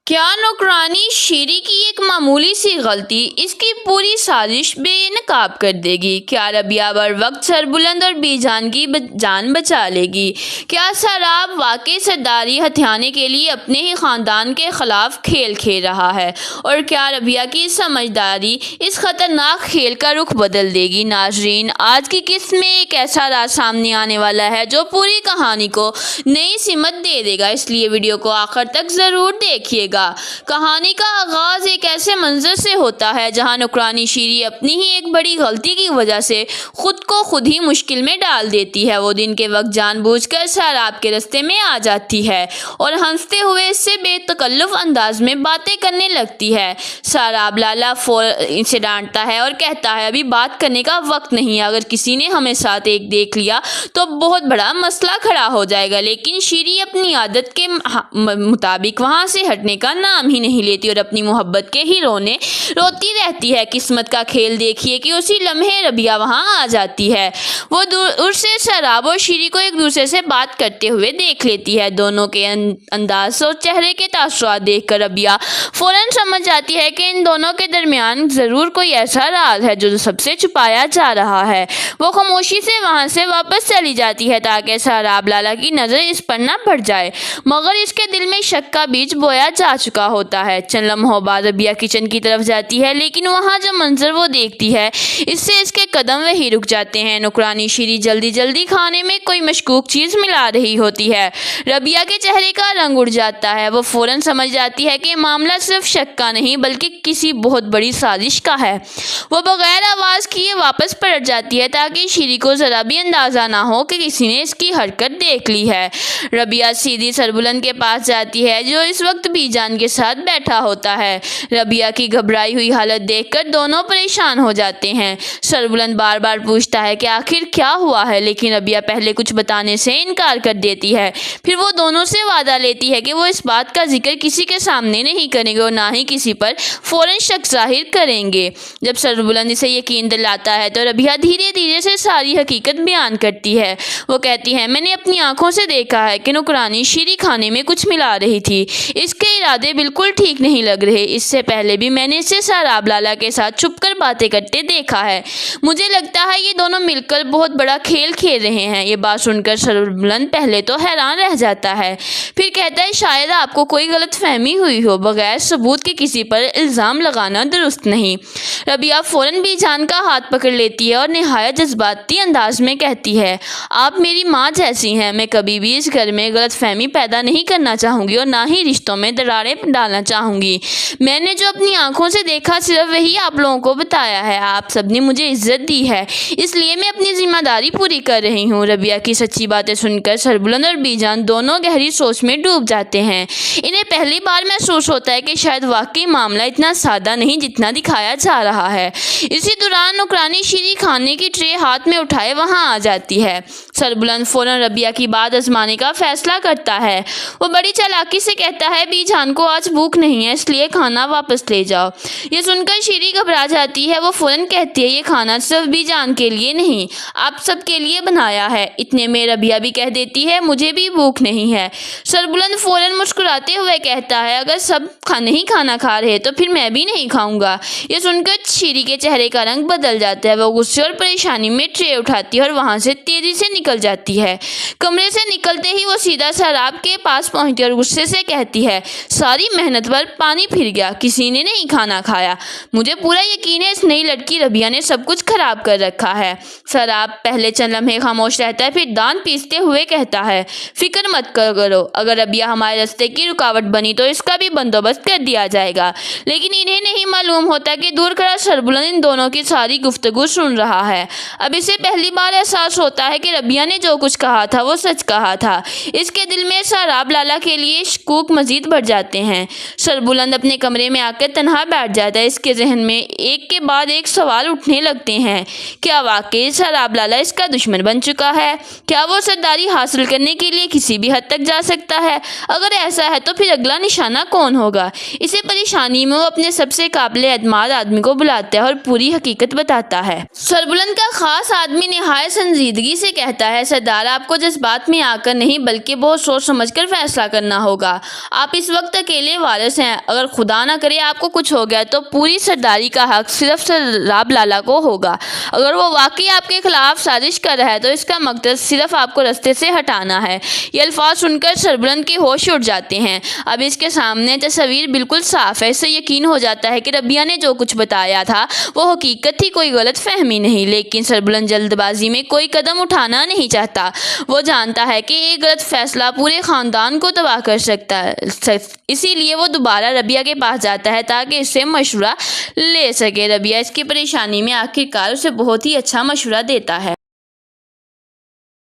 کیا نوکرانی شیری کی ایک معمولی سی غلطی اس کی پوری سازش بے نقاب کر دے گی؟ کیا ربیہ بر وقت سربلند اور بی جان کی جان بچا لے گی؟ کیا سراب واقعی سرداری ہتھیانے کے لیے اپنے ہی خاندان کے خلاف کھیل کھیل رہا ہے؟ اور کیا ربیہ کی سمجھداری اس خطرناک کھیل کا رخ بدل دے گی؟ ناظرین، آج کی قسط میں ایک ایسا راز سامنے آنے والا ہے جو پوری کہانی کو نئی سمت دے دے گا، اس لیے ویڈیو کو آخر تک ضرور دیکھیے گا۔ کہانی کا آغاز ایک ایسے منظر سے ہوتا ہے جہاں نوکرانی شیری اپنی ہی ایک بڑی غلطی کی وجہ سے خود کو خود ہی مشکل میں ڈال دیتی ہے۔ وہ دن کے وقت جان بوجھ کر سیراب کے راستے میں آ جاتی ہے اور ہنستے ہوئے اس سے بے تکلف انداز میں باتیں کرنے لگتی ہے۔ سیراب لالا فوراً اسے ڈانٹتا ہے اور کہتا ہے ابھی بات کرنے کا وقت نہیں، اگر کسی نے ہمیں ساتھ ایک دیکھ لیا تو بہت بڑا مسئلہ کھڑا ہو جائے گا۔ لیکن شیری اپنی عادت کے مطابق وہاں سے ہٹنے کا نام ہی نہیں لیتی اور اپنی محبت کے ہی روتی رہتی ہے۔ قسمت کا کھیل دیکھیے کہ اسی لمحے ربیہ وہاں آ جاتی ہے۔ وہ دور سے سیراب اور شیری کو ایک دوسرے سے بات کرتے ہوئے دیکھ لیتی ہے۔ دونوں کے انداز اور چہرے کے تاثرات دیکھ کر ربیہ فوراً سمجھ جاتی ہے کہ ان دونوں کے درمیان ضرور کوئی ایسا راز ہے جو سب سے چھپایا جا رہا ہے۔ وہ خاموشی سے وہاں سے واپس چلی جاتی ہے تاکہ سیراب لالا کی نظر اس پر نہ پڑ جائے، مگر اس کے دل میں شک کا بیج بویا جا چکا ہوتا ہے۔ چند لمحوں بعد ربیہ کچن کی طرف جاتی ہے، لیکن وہاں جو منظر وہ دیکھتی ہے اس سے اس کے قدم وہیں رک جاتے ہیں۔ نوکرانی شیری جلدی کھانے میں کوئی مشکوک چیز ملا رہی ہوتی ہے۔ ربیہ کے چہرے کا رنگ اڑ جاتا ہے۔ وہ فوراً سمجھ جاتی ہے کہ معاملہ صرف شک کا نہیں بلکہ کسی بہت بڑی سازش کا ہے۔ وہ بغیر آواز کیے واپس پلٹ جاتی ہے تاکہ شیری کو ذرا بھی اندازہ نہ ہو کہ کسی نے اس کی حرکت دیکھ لی ہے۔ ربیہ سیدھی سربلند کے پاس جاتی ہے جو اس وقت بی جان کے ساتھ بیٹھا ہوتا ہے۔ ربیہ کی گھبرائی ہوئی حالت دیکھ کر دونوں پریشان ہو جاتے ہیں۔ سربلند بار بار پوچھتا ہے کہ آخر کیا ہوا ہے، لیکن ربیہ پہلے کچھ بتانے سے انکار کر دیتی ہے۔ پھر وہ دونوں سے وعدہ لیتی ہے کہ وہ اس بات کا ذکر کسی کے سامنے نہیں کریں گے اور نہ ہی کسی پر فوراً شک ظاہر کریں گے۔ جب سربلند اسے یقین دلاتا ہے تو ربیہ دھیرے سے ساری حقیقت بیان کرتی ہے۔ وہ کہتی ہے میں نے اپنی آنکھوں سے دیکھا ہے کہ نوکرانی شیری کھانے میں کچھ ملا رہی تھی۔ اس کے ارادے بالکل ٹھیک نہیں لگ رہے۔ اس سے پہلے بھی میں نے اسے سیراب لالا کے ساتھ چھپ کر باتیں کرتے دیکھا ہے۔ مجھے لگتا ہے یہ دونوں مل کر بہت بڑا کھیل کھیل رہے ہیں۔ یہ بات سن کر سربلند پہلے تو حیران رہ جاتا ہے، پھر کہتا ہے شاید آپ کو کوئی غلط فہمی ہوئی ہو، بغیر ثبوت کے کسی پر الزام لگانا درست نہیں۔ ربیہ فوراً بی جان کا ہاتھ پکڑ لیتی ہے اور نہایت جذباتی انداز میں کہتی ہے آپ میری ماں جیسی ہیں، میں کبھی بھی اس گھر میں غلط فہمی پیدا نہیں کرنا چاہوں گی اور نہ ہی رشتوں میں دراڑیں ڈالنا چاہوں گی۔ میں نے جو اپنی آنکھوں سے دیکھا صرف وہی آپ لوگوں کو بتایا ہے۔ آپ سب نے مجھے عزت دی ہے، اس لیے میں اپنی ذمہ داری پوری کر رہی ہوں۔ ربیہ کی سچی باتیں سن کر سربلند اور بی جان دونوں گہری سوچ میں ڈوب جاتے ہیں۔ انہیں پہلی بار محسوس ہوتا ہے کہ شاید واقعی معاملہ اتنا سادہ نہیں جتنا دکھایا جا رہا ہے۔ اسی دوران نوکرانی شیری کھانے کی ٹرے ہاتھ میں اٹھائے وہاں آ جاتی ہے۔ سربلند فوراً ربیہ کی بات آزمانے کا فیصلہ کرتا ہے۔ وہ بڑی چالاکی سے کہتا ہے بی جان کو آج بھوک نہیں ہے، اس لیے کھانا واپس لے جاؤ۔ یہ سن کر شیری گھبرا جاتی ہے۔ وہ فوراً کہتی ہے یہ کھانا صرف بی جان کے لیے نہیں، آپ سب کے لیے بنایا ہے۔ اتنے میں ربیہ بھی کہہ دیتی ہے مجھے بھی بھوک نہیں ہے۔ سربلند فوراً مسکراتے ہوئے کہتا ہے اگر سب نہیں کھانا کھا رہے تو پھر میں بھی نہیں کھاؤں گا۔ یہ سن کر شیری کے چہرے کا رنگ بدل جاتا ہے۔ وہ غصے اور پریشانی میں ٹرے اٹھاتی ہے اور وہاں سے تیزی سے نکل جاتی ہے۔ کمرے سے نکلتے ہی وہ سیدھا سیراب کے پاس پہنچتی ہے اور غصے سے کہتی ہے ساری محنت پر پانی پھر گیا، کسی نے نہیں کھانا کھایا۔ مجھے پورا یقین ہے اس نئی لڑکی ربیہ نے سب کچھ خراب کر رکھا ہے۔ سیراب پہلے چند لمحے خاموش رہتا ہے، پھر دانت پیستے ہوئے کہتا ہے فکر مت کرو، اگر ربیہ ہمارے راستے کی رکاوٹ بنی تو اس کا بھی بندوبست کر دیا جائے گا۔ لیکن انہیں نہیں معلوم ہوتا کہ دور کھڑا سربلند ان دونوں کی ساری گفتگو سن رہا ہے۔ اب اسے پہلی بار احساس ہوتا ہے کہ ربیہ نے جو کچھ کہا تھا وہ سچ کہا تھا۔ اس کے دل میں سیراب لالا کے لیے شکوک مزید بڑھ جاتے ہیں۔ سربلند اپنے کمرے میں آ کر تنہا بیٹھ جاتا ہے۔ اس کے ذہن میں ایک کے بعد ایک سوال اٹھنے لگتے ہیں۔ کیا واقعی سیراب لالا اس کا دشمن بن چکا ہے؟ کیا وہ سرداری حاصل کرنے کے لیے کسی بھی حد تک جا سکتا ہے؟ اگر ایسا ہے تو پھر اگلا نشانہ کون ہوگا؟ اسے پریشانی میں وہ اپنے سب سے قابل اعتماد آدمی کو بلاتا ہے اور پوری حقیقت بتاتا ہے۔ سربلند کا خاص آدمی نہایت سنجیدگی سے کہتا ہے سردار آپ کو جذبات میں آ کر نہیں بلکہ بہت سوچ سمجھ کر فیصلہ کرنا ہوگا۔ آپ اس وقت سات اکیلے وارث ہیں، اگر خدا نہ کرے آپ کو کچھ ہو گیا تو پوری سرداری کا حق صرف سراب لالا کو ہوگا۔ اگر وہ واقعی آپ کے خلاف سازش کر رہا ہے تو اس کا مقصد صرف آپ کو رستے سے ہٹانا ہے۔ یہ الفاظ سن کر سربلند کے ہوش اڑ جاتے ہیں۔ اب اس کے سامنے تصویر بالکل صاف ہے، اس سے یقین ہو جاتا ہے کہ ربیہ نے جو کچھ بتایا تھا وہ حقیقت تھی، کوئی غلط فہمی نہیں۔ لیکن سربلند جلد بازی میں کوئی قدم اٹھانا نہیں چاہتا۔ وہ جانتا ہے کہ ایک غلط فیصلہ پورے خاندان کو تباہ کر سکتا ہے، اسی لیے وہ دوبارہ ربیہ کے پاس جاتا ہے تاکہ اس سے مشورہ لے سکے۔ ربیہ اس کی پریشانی میں آخرکار اسے بہت ہی اچھا مشورہ دیتا ہے۔